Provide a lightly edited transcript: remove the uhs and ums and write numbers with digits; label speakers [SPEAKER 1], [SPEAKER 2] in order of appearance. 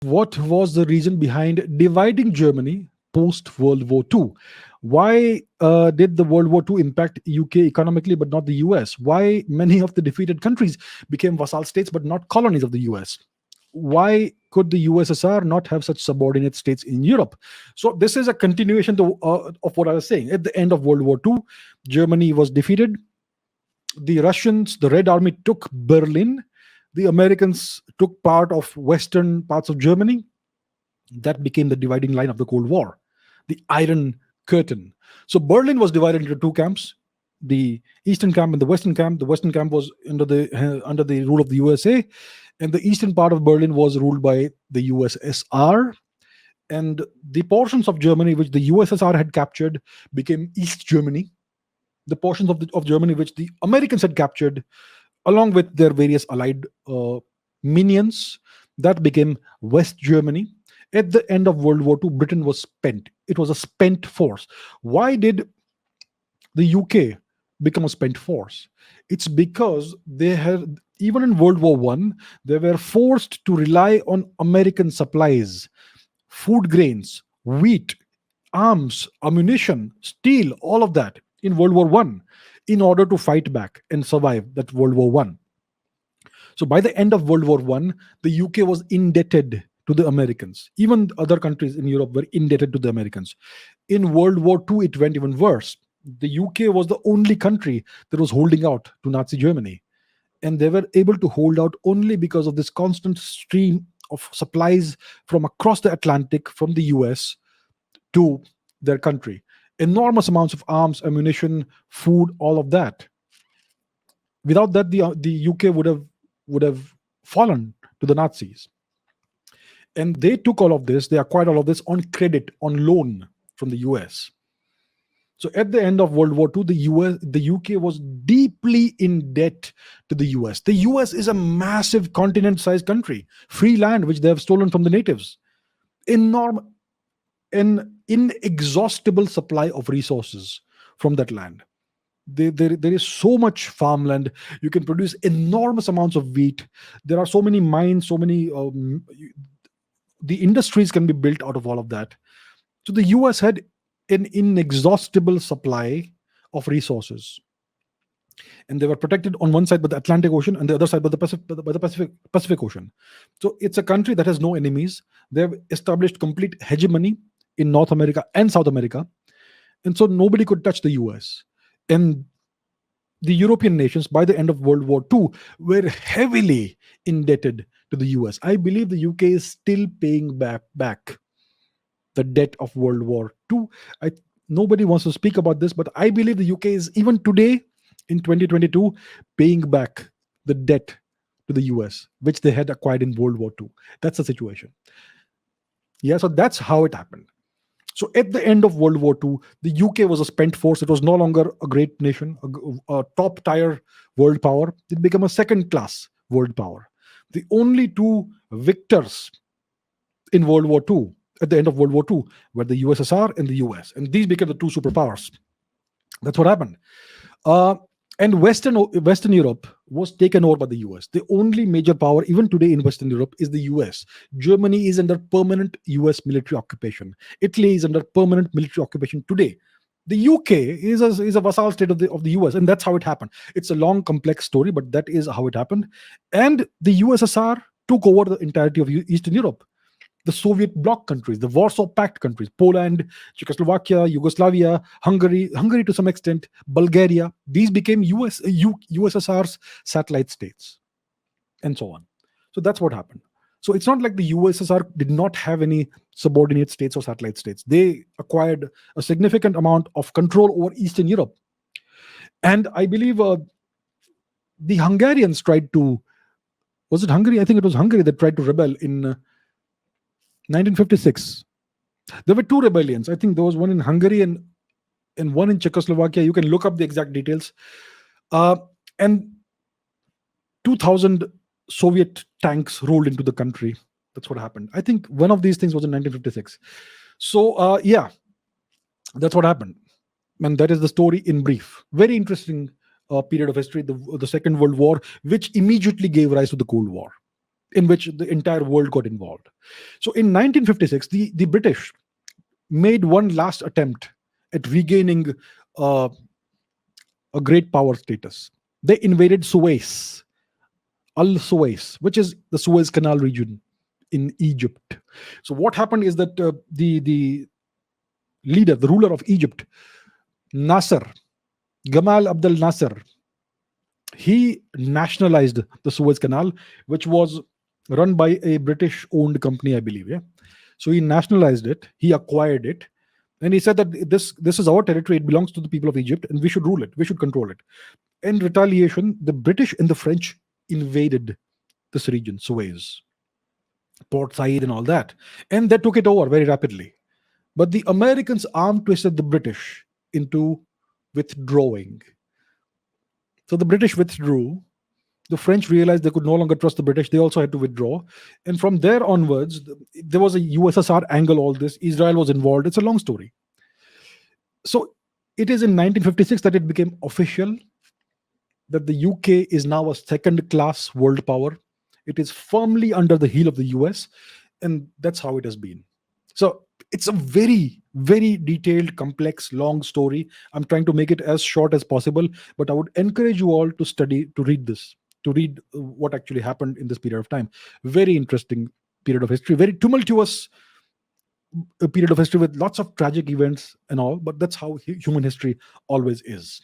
[SPEAKER 1] What was the reason behind dividing Germany post World War II? Why did the World War II impact UK economically but not the US? Why many of the defeated countries became vassal states but not colonies of the US? Why could the USSR not have such subordinate states in Europe? So this is a continuation of what I was saying. At the end of World War II, Germany was defeated. The Russians, the Red Army took Berlin. The Americans took part of western parts of Germany. That became the dividing line of the Cold War, the Iron Curtain. So Berlin was divided into two camps: the Eastern camp and the Western camp. The Western camp was under the rule of the USA, and the eastern part of Berlin was ruled by the USSR. And the portions of Germany which the USSR had captured became East Germany. The portions of Germany which the Americans had captured, along with their various allied minions, that became West Germany. At the end of World War II, Britain was spent. It was a spent force. Why did the UK become a spent force? It's because they had, even in World War One, they were forced to rely on American supplies, food grains, wheat, arms, ammunition, steel, all of that in World War One, in order to fight back and survive that World War One. So by the end of World War One, the UK was indebted to the Americans. Even other countries in Europe were indebted to the Americans. In World War Two, it went even worse. The UK was the only country that was holding out to Nazi Germany. And they were able to hold out only because of this constant stream of supplies from across the Atlantic, from the US to their country. Enormous amounts of arms, ammunition, food, all of that. Without that, the UK would have fallen to the Nazis. And they took all of this, they acquired all of this on credit, on loan from the US. So at the end of World War II, the UK was deeply in debt to the US. The US is a massive continent-sized country, free land which they have stolen from the natives. An inexhaustible supply of resources from that land. There is so much farmland. You can produce enormous amounts of wheat. There are so many mines, so many the industries can be built out of all of that. So the US had an inexhaustible supply of resources, and they were protected on one side by the Atlantic Ocean and the other side by the Pacific Ocean. So it's a country that has no enemies. They've established complete hegemony in North America and South America, and so nobody could touch the US. And the European nations, by the end of World War II, were heavily indebted to the US. I believe the UK is still paying back the debt of World War II. Nobody wants to speak about this, but I believe the UK is, even today in 2022, paying back the debt to the US, which they had acquired in World War II. That's the situation. Yeah, so that's how it happened. So at the end of World War II, the UK was a spent force. It was no longer a great nation, a top tier world power. It became a second class world power. The only two victors in World War II, at the end of World War II, were the USSR and the US. And these became the two superpowers. That's what happened. And Western Europe was taken over by the US. The only major power, even today in Western Europe, is the US. Germany is under permanent US military occupation. Italy is under permanent military occupation today. The UK is a vassal state of the US, and that's how it happened. It's a long, complex story, but that is how it happened. And the USSR took over the entirety of Eastern Europe. The Soviet bloc countries, the Warsaw Pact countries, Poland, Czechoslovakia, Yugoslavia, Hungary to some extent, Bulgaria, these became USSR's satellite states, and so on. So that's what happened. So it's not like the USSR did not have any subordinate states or satellite states. They acquired a significant amount of control over Eastern Europe. And I believe the Hungarians tried to, was it Hungary? I think it was Hungary that tried to rebel in 1956. There were two rebellions. I think there was one in Hungary and one in Czechoslovakia. You can look up the exact details. And 2,000 Soviet tanks rolled into the country. That's what happened. I think one of these things was in 1956. So, yeah, that's what happened. And that is the story in brief. Very interesting period of history, the Second World War, which immediately gave rise to the Cold War. in which the entire world got involved. So in 1956, the British made one last attempt at regaining uh, a great power status. They invaded Suez, Al Suez, which is the Suez Canal region in Egypt. So what happened is that the leader, the ruler of Egypt, Nasser, Gamal Abdel Nasser, he nationalized the Suez Canal, which was run by a British owned company, I believe. Yeah. So he nationalized it, he acquired it, and he said that this is our territory, it belongs to the people of Egypt, and we should rule it, we should control it. In retaliation, the British and the French invaded this region, Suez, Port Said, and all that, and they took it over very rapidly. But the Americans arm twisted the British into withdrawing. So the British withdrew. The French realized they could no longer trust the British. They also had to withdraw. And from there onwards, there was a USSR angle, all this. Israel was involved. It's a long story. So it is in 1956 that it became official that the UK is now a second class world power. It is firmly under the heel of the US. And that's how it has been. So it's a very, very detailed, complex, long story. I'm trying to make it as short as possible, but I would encourage you all to study, to read this, to read what actually happened in this period of time. Very interesting period of history, very tumultuous period of history with lots of tragic events and all, but that's how human history always is.